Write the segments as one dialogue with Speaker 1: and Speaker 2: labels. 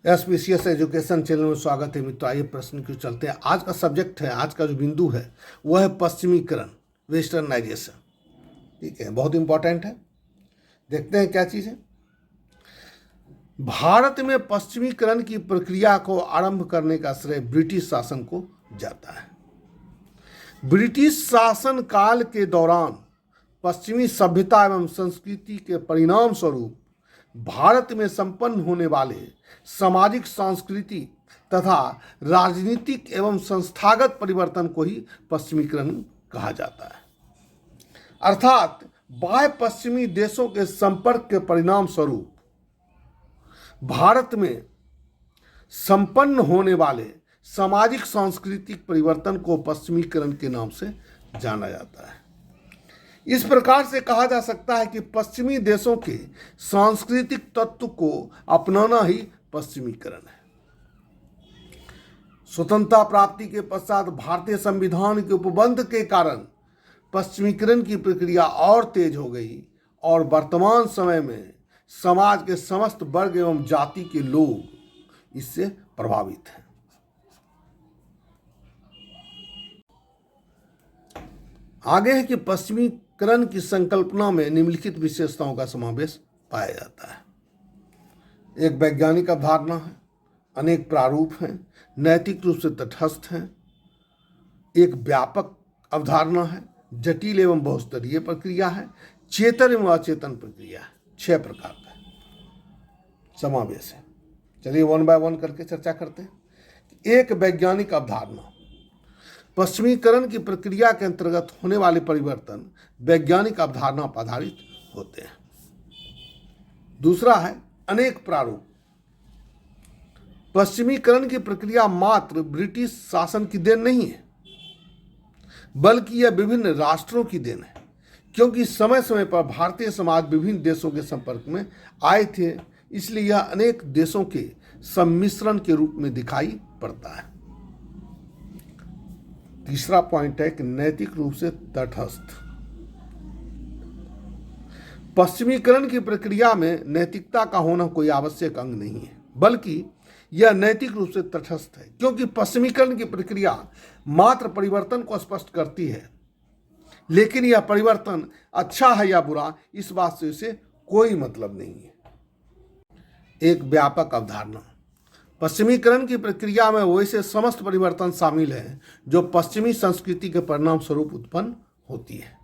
Speaker 1: एसपीसीएस education channel में स्वागत है मित्रों। आइए प्रश्न क्यों चलते हैं। आज का सब्जेक्ट है, आज का जो बिंदु है वह है पश्चिमीकरण, वेस्टर्नाइजेशन। ठीक है, बहुत इंपॉर्टेंट है। देखते हैं क्या चीज़ है। भारत में पश्चिमीकरण की प्रक्रिया को आरंभ करने का श्रेय ब्रिटिश शासन को जाता है। ब्रिटिश शासन काल के दौरान पश्चिमी सभ्यता एवं संस्कृति के परिणाम स्वरूप भारत में संपन्न होने वाले सामाजिक, सांस्कृतिक तथा राजनीतिक एवं संस्थागत परिवर्तन को ही पश्चिमीकरण कहा जाता है। अर्थात बाह्य पश्चिमी देशों के संपर्क के परिणाम स्वरूप भारत में संपन्न होने वाले सामाजिक सांस्कृतिक परिवर्तन को पश्चिमीकरण के नाम से जाना जाता है। इस प्रकार से कहा जा सकता है कि पश्चिमी देशों के सांस्कृतिक तत्व को अपनाना ही पश्चिमीकरण है। स्वतंत्रता प्राप्ति के पश्चात भारतीय संविधान के उपबंध के कारण पश्चिमीकरण की प्रक्रिया और तेज हो गई और वर्तमान समय में समाज के समस्त वर्ग एवं जाति के लोग इससे प्रभावित हैं। आगे है कि पश्चिमीकरण की संकल्पना में निम्नलिखित विशेषताओं का समावेश पाया जाता है। एक वैज्ञानिक अवधारणा है, अनेक प्रारूप हैं, नैतिक रूप से तटस्थ हैं, एक व्यापक अवधारणा है, जटिल एवं बहुस्तरीय प्रक्रिया है, चेतन एवं अचेतन प्रक्रिया है। 6 प्रकार का समावेश है। चलिए वन बाय वन करके चर्चा करते हैं। एक वैज्ञानिक अवधारणा, पश्चिमीकरण की प्रक्रिया के अंतर्गत होने वाले परिवर्तन वैज्ञानिक अवधारणा पर आधारित होते हैं। दूसरा है अनेक प्रारूप। पश्चिमीकरण की प्रक्रिया मात्र ब्रिटिश शासन की देन नहीं है, बल्कि यह विभिन्न राष्ट्रों की देन है, क्योंकि समय समय पर भारतीय समाज विभिन्न देशों के संपर्क में आए थे, इसलिए यह अनेक देशों के सम्मिश्रण के रूप में दिखाई पड़ता है। तीसरा पॉइंट है कि नैतिक रूप से तटस्थ। पश्चिमीकरण की प्रक्रिया में नैतिकता का होना कोई आवश्यक अंग नहीं है, बल्कि यह नैतिक रूप से तटस्थ है, क्योंकि पश्चिमीकरण की प्रक्रिया मात्र परिवर्तन को स्पष्ट करती है, लेकिन यह परिवर्तन अच्छा है या बुरा इस बात से इसे कोई मतलब नहीं है। एक व्यापक अवधारणा, पश्चिमीकरण की प्रक्रिया में वैसे समस्त परिवर्तन शामिल हैं जो पश्चिमी संस्कृति के परिणाम स्वरूप उत्पन्न होती है।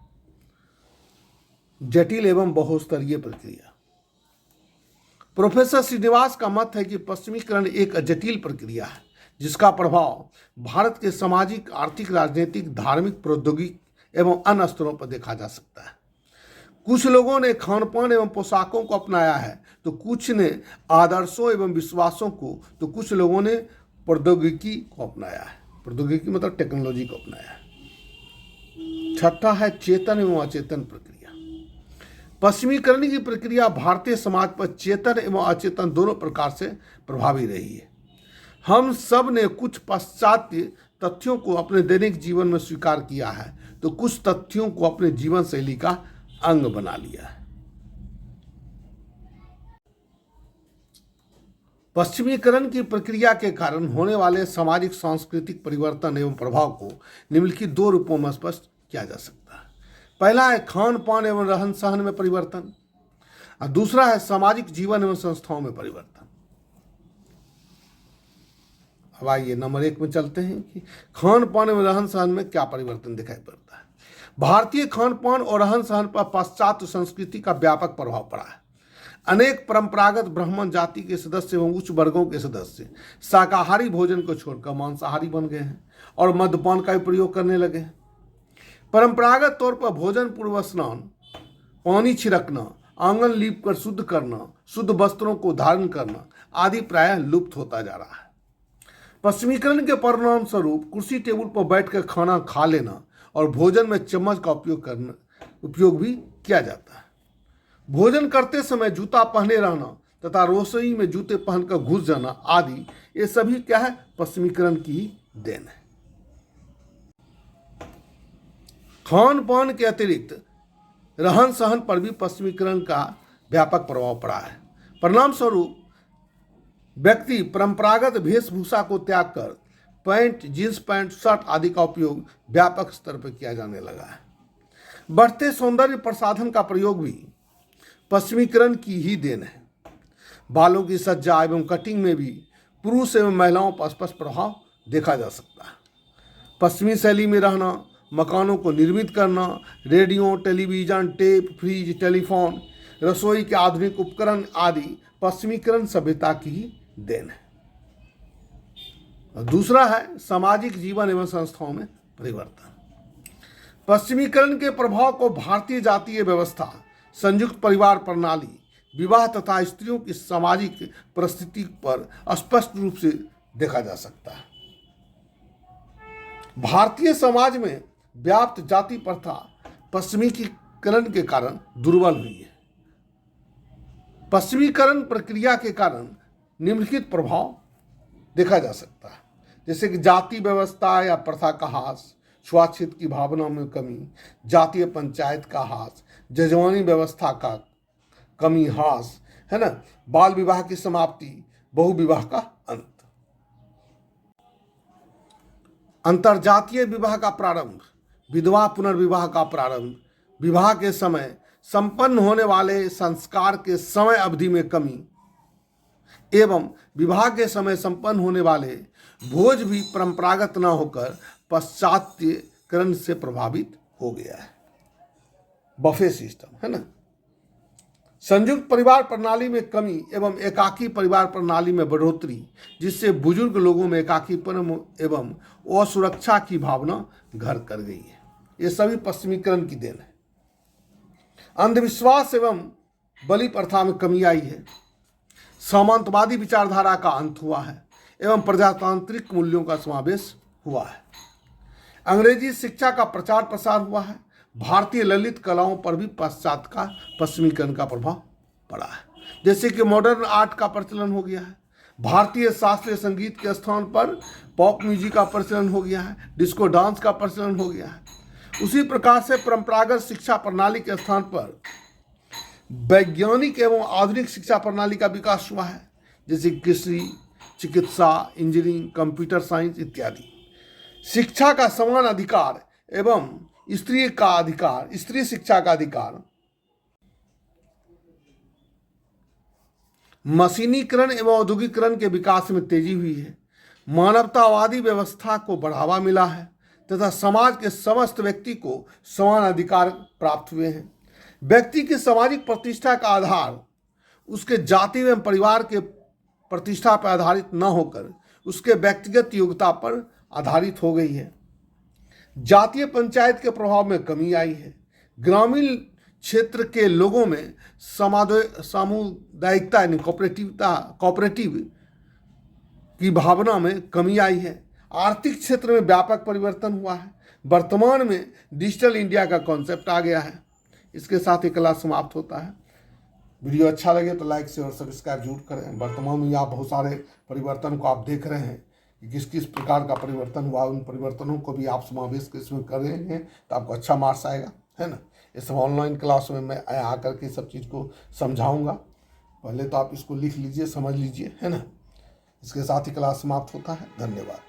Speaker 1: जटिल एवं बहुस्तरीय प्रक्रिया, प्रोफेसर श्रीनिवास का मत है कि पश्चिमीकरण एक जटिल प्रक्रिया है जिसका प्रभाव भारत के सामाजिक, आर्थिक, राजनीतिक, धार्मिक, प्रौद्योगिक एवं अन्य स्तरों पर देखा जा सकता है। कुछ लोगों ने खानपान एवं पोशाकों को अपनाया है, तो कुछ ने आदर्शों एवं विश्वासों को, तो कुछ लोगों ने प्रौद्योगिकी को अपनाया है। प्रौद्योगिकी मतलब टेक्नोलॉजी को अपनाया है। छठा है चेतन एवं अचेतन प्रक्रिया। पश्चिमीकरण की प्रक्रिया भारतीय समाज पर चेतन एवं अचेतन दोनों प्रकार से प्रभावी रही है। हम सब ने कुछ पाश्चात्य तथ्यों को अपने दैनिक जीवन में स्वीकार किया है, तो कुछ तथ्यों को अपने जीवन शैली का अंग बना लिया है। पश्चिमीकरण की प्रक्रिया के कारण होने वाले सामाजिक, सांस्कृतिक परिवर्तन एवं प्रभाव को निम्नलिखित 2 रूपों में स्पष्ट किया जा सकता है। पहला है खान पान एवं रहन सहन में परिवर्तन, और दूसरा है सामाजिक जीवन एवं संस्थाओं में परिवर्तन। अब आइए नंबर 1 में चलते हैं कि खान पान एवं रहन सहन में क्या परिवर्तन दिखाई पड़ता है। भारतीय खान पान और रहन सहन पर पाश्चात्य संस्कृति का व्यापक प्रभाव पड़ा है। अनेक परंपरागत ब्राह्मण जाति के सदस्य एवं उच्च वर्गों के सदस्य शाकाहारी भोजन को छोड़कर मांसाहारी बन गए हैं और मद्यपान का भी प्रयोग करने लगे हैं। परंपरागत तौर पर भोजन पूर्व स्नान, पानी छिड़कना, आंगन लीप कर शुद्ध करना, शुद्ध वस्त्रों को धारण करना आदि प्रायः लुप्त होता जा रहा है। पश्चिमीकरण के परिणाम स्वरूप कुर्सी टेबल पर बैठकर खाना खा लेना और भोजन में चम्मच का उपयोग भी किया जाता है। भोजन करते समय जूता पहने रहना तथा रसोई में जूते पहनकर घुस जाना आदि ये सभी क्या है, पश्चिमीकरण की देन है। खान पान के अतिरिक्त रहन सहन पर भी पश्चिमीकरण का व्यापक प्रभाव पड़ा है। परिणाम स्वरूप व्यक्ति परंपरागत वेशभूषा को त्याग कर पैंट, जींस पैंट, शर्ट आदि का उपयोग व्यापक स्तर पर किया जाने लगा है। बढ़ते सौंदर्य प्रसाधन का प्रयोग भी पश्चिमीकरण की ही देन है। बालों की सज्जा एवं कटिंग में भी पुरुष एवं महिलाओं पर स्पष्ट प्रभाव देखा जा सकता है। पश्चिमी शैली में रहना, मकानों को निर्मित करना, radio, television, tape, fridge, telephone, रसोई के आधुनिक उपकरण आदि पश्चिमीकरण सभ्यता की ही देन है। और दूसरा है सामाजिक जीवन एवं संस्थाओं में परिवर्तन। पश्चिमीकरण के प्रभाव को भारतीय जातीय व्यवस्था, संयुक्त परिवार प्रणाली, विवाह तथा स्त्रियों की सामाजिक परिस्थिति पर स्पष्ट रूप से देखा जा सकता है। भारतीय समाज में व्याप्त जाति प्रथा पश्चिमीकरण के कारण दुर्बल हुई है। पश्चिमीकरण प्रक्रिया के कारण निम्नलिखित प्रभाव देखा जा सकता है, जैसे कि जाति व्यवस्था या प्रथा का ह्रास, छुआछूत की भावना में कमी, जातीय पंचायत का ह्रास, जजमानी व्यवस्था का कमी ह्रास, है ना, बाल विवाह की समाप्ति, बहुविवाह का अंत, अंतरजातीय विवाह का प्रारंभ, विधवा पुनर्विवाह का प्रारंभ, विवाह के समय संपन्न होने वाले संस्कार के समय अवधि में कमी एवं विवाह के समय संपन्न होने वाले भोज भी परंपरागत न होकर पाश्चात्यकरण से प्रभावित हो गया है। बफे सिस्टम, है ना। संयुक्त परिवार प्रणाली में कमी एवं एकाकी परिवार प्रणाली में बढ़ोतरी, जिससे बुजुर्ग लोगों में एकाकीपन एवं असुरक्षा की भावना घर कर गई है। ये सभी पश्चिमीकरण की देन है। अंधविश्वास एवं बलि प्रथा में कमी आई है। सामंतवादी विचारधारा का अंत हुआ है एवं प्रजातांत्रिक मूल्यों का समावेश हुआ है। अंग्रेजी शिक्षा का प्रचार प्रसार हुआ है। भारतीय ललित कलाओं पर भी पाश्चात्य का पश्चिमीकरण का प्रभाव पड़ा है, जैसे कि मॉडर्न आर्ट का प्रचलन हो गया है। भारतीय शास्त्रीय संगीत के स्थान पर पॉप म्यूजिक का प्रचलन हो गया है, डिस्को डांस का प्रचलन हो गया है। उसी प्रकार से परंपरागत शिक्षा प्रणाली के स्थान पर वैज्ञानिक एवं आधुनिक शिक्षा प्रणाली का विकास हुआ है, जैसे कृषि, चिकित्सा, इंजीनियरिंग, कंप्यूटर साइंस इत्यादि। शिक्षा का समान अधिकार एवं स्त्री शिक्षा का अधिकार, मशीनीकरण एवं औद्योगिकरण के विकास में तेजी हुई है। मानवतावादी व्यवस्था को बढ़ावा मिला है तथा समाज के समस्त व्यक्ति को समान अधिकार प्राप्त हुए हैं। व्यक्ति की सामाजिक प्रतिष्ठा का आधार उसके जाति एवं परिवार के प्रतिष्ठा पर आधारित न होकर उसके व्यक्तिगत योग्यता पर आधारित हो गई है। जातीय पंचायत के प्रभाव में कमी आई है। ग्रामीण क्षेत्र के लोगों में सामुदायिकता यानी कोऑपरेटिव की भावना में कमी आई है। आर्थिक क्षेत्र में व्यापक परिवर्तन हुआ है। वर्तमान में डिजिटल इंडिया का कॉन्सेप्ट आ गया है। इसके साथ ही क्लास समाप्त होता है। वीडियो अच्छा लगे तो लाइक शेयर और सब्सक्राइब जरूर करें। वर्तमान में यहाँ बहुत सारे परिवर्तन को आप देख रहे हैं कि किस किस प्रकार का परिवर्तन हुआ, उन परिवर्तनों को भी आप समावेश इसमें कर रहे हैं तो आपको अच्छा मार्क्स आएगा, है ना। ये सब ऑनलाइन क्लास में मैं आकर के सब चीज़ को समझाऊंगा। पहले तो आप इसको लिख लीजिए, समझ लीजिए, है ना। इसके साथ ही क्लास समाप्त होता है। धन्यवाद।